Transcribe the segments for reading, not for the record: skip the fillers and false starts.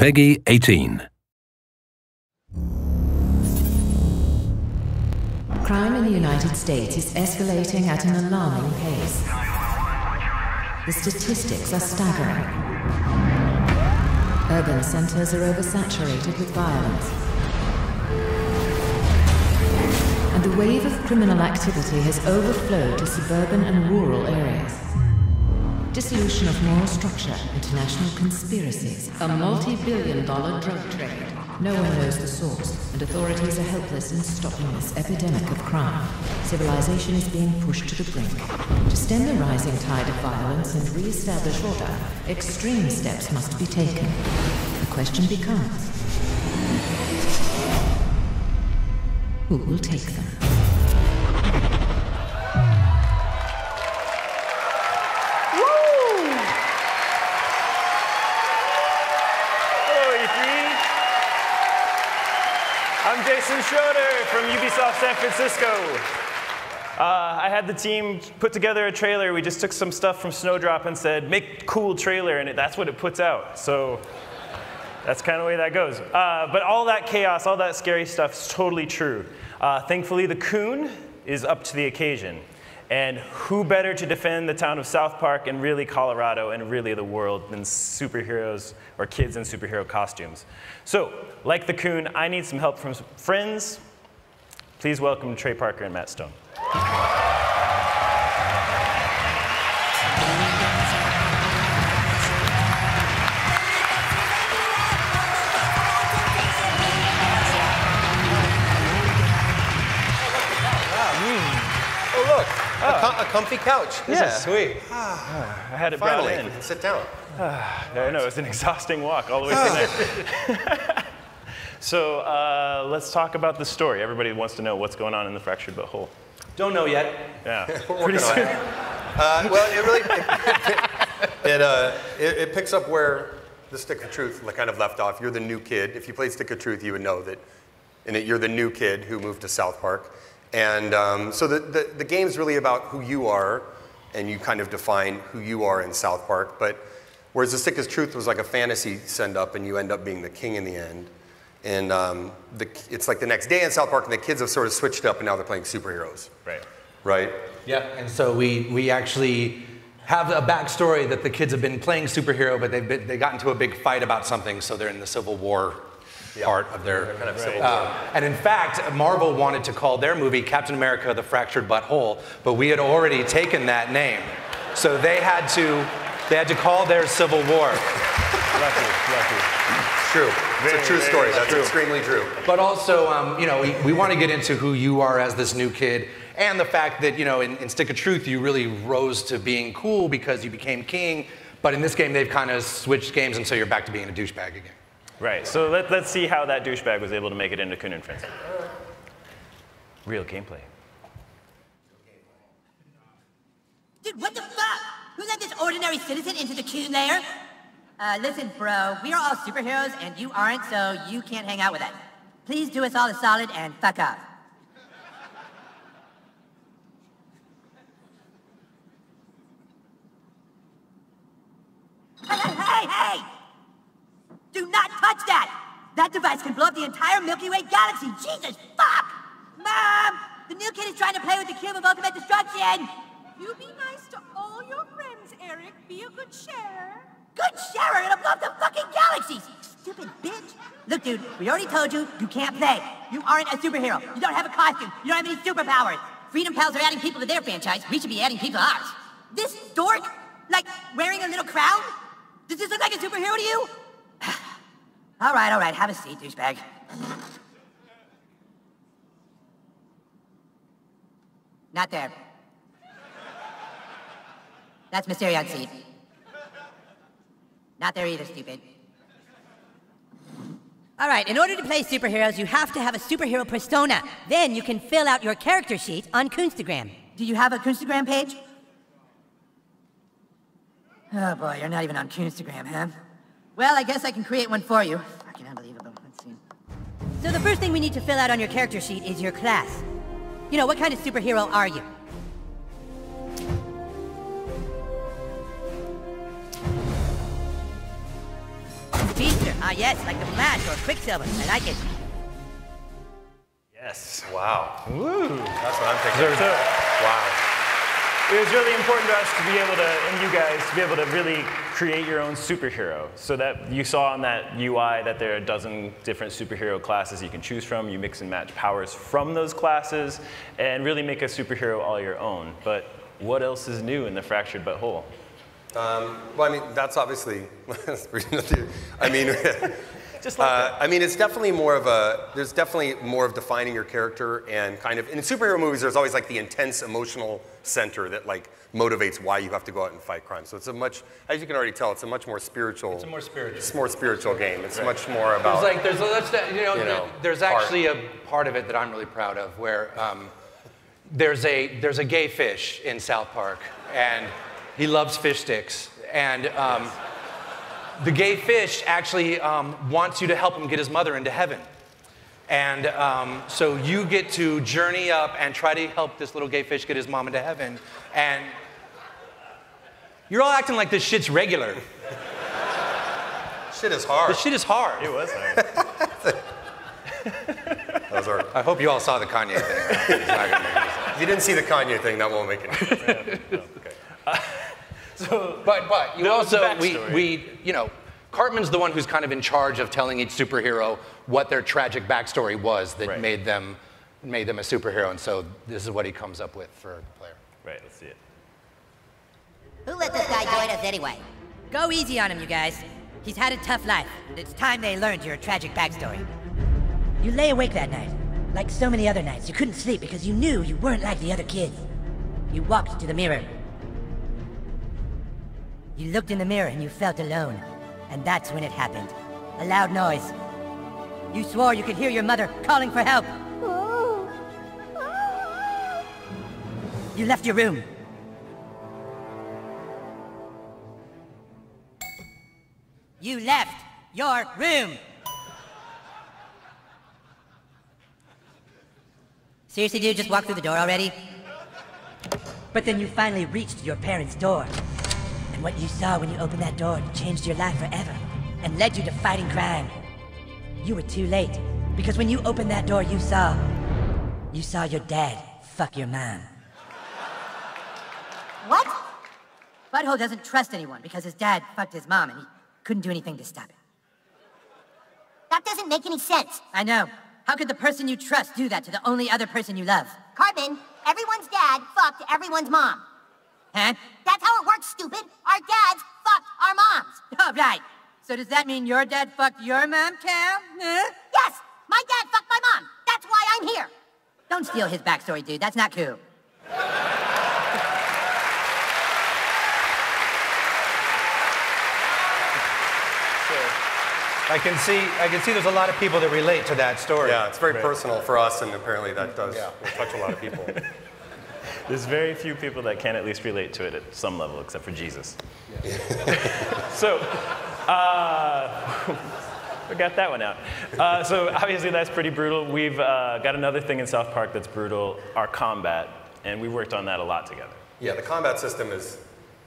Peggy 18. Crime in the United States is escalating at an alarming pace. The statistics are staggering. Urban centers are oversaturated with violence. And the wave of criminal activity has overflowed to suburban and rural areas. Dissolution of moral structure, international conspiracies, a multi-billion-dollar drug trade. No one knows the source, and authorities are helpless in stopping this epidemic of crime. Civilization is being pushed to the brink. To stem the rising tide of violence and re-establish order, extreme steps must be taken. The question becomes, who will take them? I'm Jason Schroeder from Ubisoft San Francisco. I had the team put together a trailer. We just took some stuff from Snowdrop and said, make a cool trailer, and that's what it puts out. So that's kind of the way that goes. But all that chaos, all that scary stuff is totally true. Thankfully, the Coon is up to the occasion. And who better to defend the town of South Park and really Colorado and really the world than superheroes or kids in superhero costumes. So, like the Coon, I need some help from some friends. Please welcome Trey Parker and Matt Stone. A comfy couch. This is sweet. I had it Finally, brought in. sit down. I know, it was an exhausting walk all the way from there. So let's talk about the story. Everybody wants to know what's going on in the fractured but whole. Don't know yet. Yeah, we're working on it. Well, it picks up where the Stick of Truth kind of left off. You're the new kid. If you played Stick of Truth, you would know that you're the new kid who moved to South Park. And so the game's really about who you are, and you kind of define who you are in South Park. But whereas the Stick of Truth was like a fantasy send-up, and you end up being the king in the end. And it's like the next day in South Park, and the kids have sort of switched up, and now they're playing superheroes. Right. Right? Yeah, and so we actually have a backstory that the kids have been playing superhero, but they got into a big fight about something, so they're in the Civil War part of their kind of Civil War. And in fact, Marvel wanted to call their movie Captain America: The Fractured But Whole, but we had already taken that name, so they had to call theirs Civil War. Lucky. It's true. It's a true story. That's extremely true. But also, we want to get into who you are as this new kid, and the fact that in Stick of Truth you really rose to being cool because you became king. But in this game they've kind of switched games, and so you're back to being a douchebag again. Right, so let's see how that douchebag was able to make it into Coon and Friends. Real gameplay. Dude, what the fuck? Who let this ordinary citizen into the Coon lair? Listen, bro, we are all superheroes and you aren't, so you can't hang out with us. Please do us all a solid and fuck off. Hey! Do not touch that! That device can blow up the entire Milky Way galaxy! Jesus, fuck! Mom! The new kid is trying to play with the cube of ultimate destruction! You be nice to all your friends, Eric. Be a good sharer. Good sharer! It'll blow up the fucking galaxies! Stupid bitch! Look, dude, we already told you, you can't play. You aren't a superhero. You don't have a costume. You don't have any superpowers. Freedom Pals are adding people to their franchise. We should be adding people to ours. This dork? Like, wearing a little crown? Does this look like a superhero to you? All right, have a seat, douchebag. Not there. That's Mysterion's seat. Not there either, stupid. All right, in order to play superheroes, you have to have a superhero persona. Then you can fill out your character sheet on Coonstagram. Do you have a Coonstagram page? Oh boy, you're not even on Coonstagram, huh? Well, I guess I can create one for you. Fucking unbelievable. Let's see. So the first thing we need to fill out on your character sheet is your class. You know, what kind of superhero are you? Speedster. Ah, yes, like the Flash or Quicksilver. I like it. Yes. Wow. Woo. That's what I'm thinking. So, Wow. it was really important to us to be able to, and you guys, to be able to really create your own superhero. So that you saw on that UI that there are a dozen different superhero classes you can choose from. You mix and match powers from those classes and really make a superhero all your own. But what else is new in the Fractured But Whole? Well, I mean, that's obviously, I mean, Just like that. I mean, it's definitely more of a, there's definitely more of defining your character and kind of, in superhero movies, there's always like the intense emotional center that like motivates why you have to go out and fight crime. So it's a much, as you can already tell, it's a much more spiritual. It's a more spiritual. It's a more spiritual game. It's much more about. There's actually a part of it that I'm really proud of where there's a gay fish in South Park and he loves fish sticks and. The gay fish actually wants you to help him get his mother into heaven. And so you get to journey up and try to help this little gay fish get his mom into heaven. And you're all acting like this shit's regular. Shit is hard. This shit is hard. It was hard. I hope you all saw the Kanye thing. It's not gonna make any sense. If you didn't see the Kanye thing, that won't make any sense. No, okay. So, but you also, we you know, Cartman's the one who's kind of in charge of telling each superhero what their tragic backstory was that made them a superhero, and so this is what he comes up with for the player. Right, let's see it. Who let this guy join us anyway? Go easy on him, you guys. He's had a tough life, and it's time they learned your tragic backstory. You lay awake that night. Like so many other nights, you couldn't sleep because you knew you weren't like the other kids. You walked to the mirror. You looked in the mirror and you felt alone. And that's when it happened. A loud noise. You swore you could hear your mother calling for help. You left your room. You left your room. Seriously, dude, just walk through the door already? But then you finally reached your parents' door. And what you saw when you opened that door changed your life forever and led you to fighting crime. You were too late, because when you opened that door, you saw your dad fuck your mom. What? Butthole doesn't trust anyone because his dad fucked his mom and he couldn't do anything to stop it. That doesn't make any sense. I know. How could the person you trust do that to the only other person you love? Carbon, everyone's dad fucked everyone's mom. Huh? That's how it works, stupid. Our dads fucked our moms. Oh, right. So does that mean your dad fucked your mom, Cal? Huh? Yes, my dad fucked my mom. That's why I'm here. Don't steal his backstory, dude. That's not cool. I can see there's a lot of people that relate to that story. Yeah, it's very personal for us, and apparently that does will touch a lot of people. There's very few people that can at least relate to it at some level, except for Jesus. So, we got that one out. So obviously that's pretty brutal. We've got another thing in South Park that's brutal, our combat, and we worked on that a lot together. Yeah, the combat system is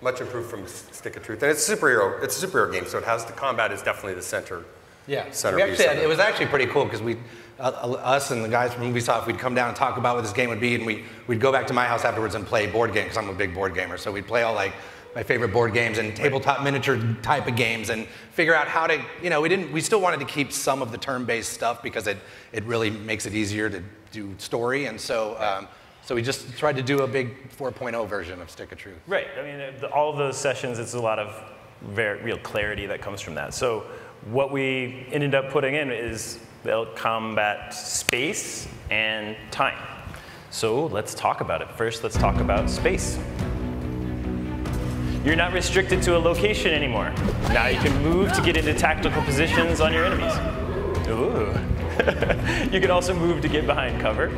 much improved from Stick of Truth, and it's a superhero game, so it has the combat is definitely the center. Yeah, centerpiece. it was actually pretty cool because we, us and the guys from Ubisoft, we'd come down and talk about what this game would be, and we'd go back to my house afterwards and play board games, because I'm a big board gamer. So we'd play all like my favorite board games and tabletop miniature type of games and figure out how to, you know, we still wanted to keep some of the turn-based stuff because it really makes it easier to do story, and so so we just tried to do a big 4.0 version of Stick of Truth. Right, I mean, all of those sessions, it's a lot of real clarity that comes from that. So what we ended up putting in is the combat space and time. So let's talk about it. First, let's talk about space. You're not restricted to a location anymore. Now you can move to get into tactical positions on your enemies. Ooh. You can also move to get behind cover.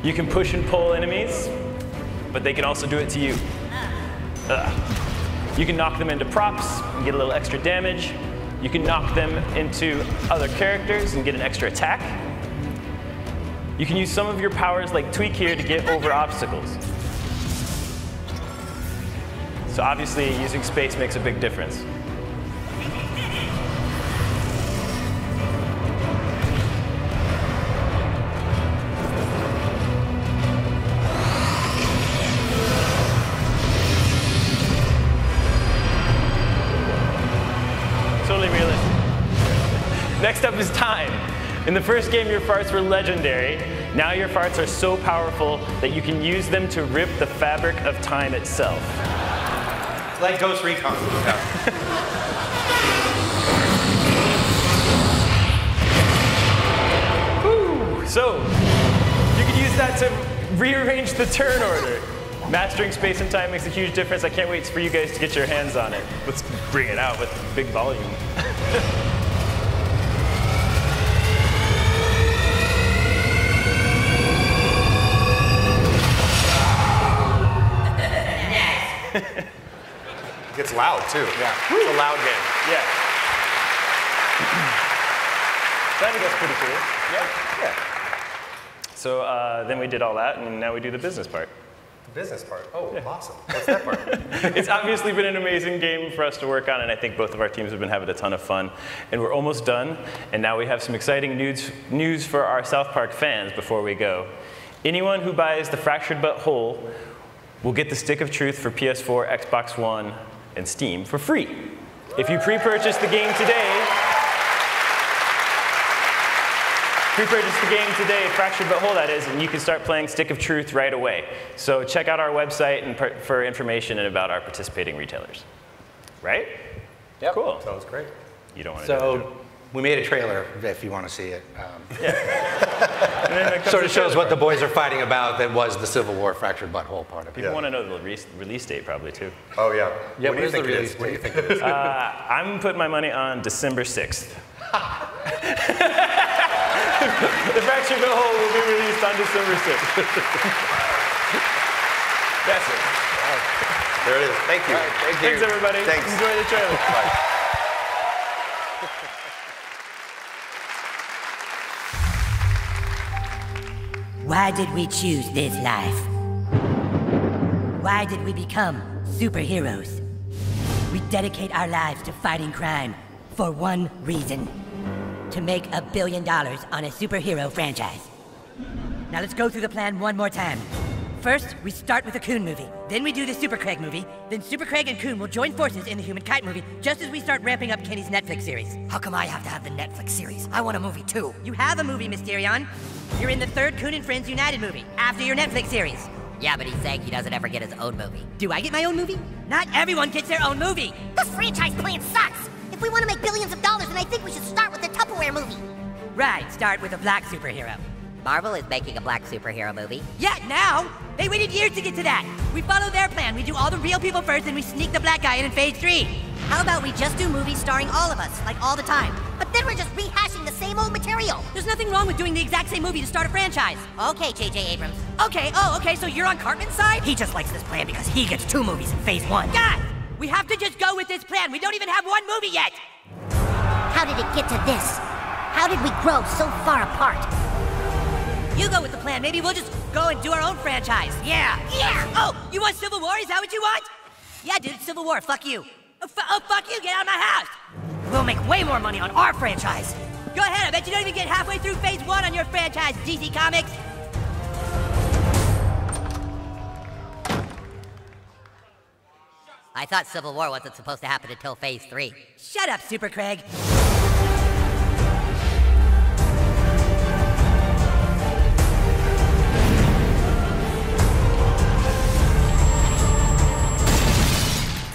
You can push and pull enemies, but they can also do it to you. You can knock them into props and get a little extra damage. You can knock them into other characters and get an extra attack. You can use some of your powers like Tweak here to get over obstacles. So obviously using space makes a big difference. Next up is time. In the first game, your farts were legendary. Now your farts are so powerful that you can use them to rip the fabric of time itself. Like Ghost Recon. So, you can use that to rearrange the turn order. Mastering space and time makes a huge difference. I can't wait for you guys to get your hands on it. Let's bring it out with big volume. It gets loud, too. Yeah. It's a loud game. Yeah. So I think that's pretty cool. Yeah. So then we did all that, and now we do the business part. The business part? Oh, yeah. Awesome. What's that part? It's obviously been an amazing game for us to work on, and I think both of our teams have been having a ton of fun. And we're almost done, and now we have some exciting news for our South Park fans before we go. Anyone who buys the Fractured But Whole will get the Stick of Truth for PS4, Xbox One, and Steam for free. If you pre-purchase the game today, Fractured But Whole that is, and you can start playing Stick of Truth right away. So check out our website and for information and about our participating retailers. Right? Yep. Cool. Sounds great. You don't want to do it. We made a trailer if you want to see it. Yeah. Sort of shows what the boys are fighting about that was the Civil War Fractured But Whole part of it. People want to know the release date probably too. Oh yeah. Yeah, What do you think it is? What do you think it is? I'm putting my money on December 6th. The Fractured But Whole will be released on December 6th. That's it. There it is. Thank you. Right, thank you. Thanks everybody. Thanks. Enjoy the trailer. Bye. Why did we choose this life? Why did we become superheroes? We dedicate our lives to fighting crime for one reason: to make $1 billion on a superhero franchise. Now let's go through the plan one more time. First, we start with the Coon movie. Then we do the Super Craig movie. Then Super Craig and Coon will join forces in the Human Kite movie, just as we start ramping up Kenny's Netflix series. How come I have to have the Netflix series? I want a movie too. You have a movie, Mysterion. You're in the third Coon and Friends United movie, after your Netflix series. Yeah, but he's saying he doesn't ever get his own movie. Do I get my own movie? Not everyone gets their own movie. This franchise plan sucks. If we want to make billions of dollars, then I think we should start with the Tupperware movie. Right, start with a black superhero. Marvel is making a black superhero movie. Yeah, now? They waited years to get to that. We follow their plan. We do all the real people first, and we sneak the black guy in phase 3. How about we just do movies starring all of us, like all the time? But then we're just rehashing the same old material. There's nothing wrong with doing the exact same movie to start a franchise. Okay, J.J. Abrams. Okay, so you're on Cartman's side? He just likes this plan because he gets 2 movies in phase 1. God! We have to just go with this plan. We don't even have one movie yet. How did it get to this? How did we grow so far apart? You go with the plan. Maybe we'll just go and do our own franchise. Yeah! Oh, you want Civil War? Is that what you want? Yeah, dude, Civil War. Fuck you. Oh, fuck you. Get out of my house. We'll make way more money on our franchise. Go ahead. I bet you don't even get halfway through phase 1 on your franchise, DC Comics. I thought Civil War wasn't supposed to happen until phase 3. Shut up, Super Craig.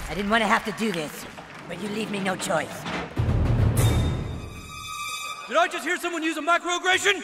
I didn't want to have to do this, but you leave me no choice. Did I just hear someone use a microaggression?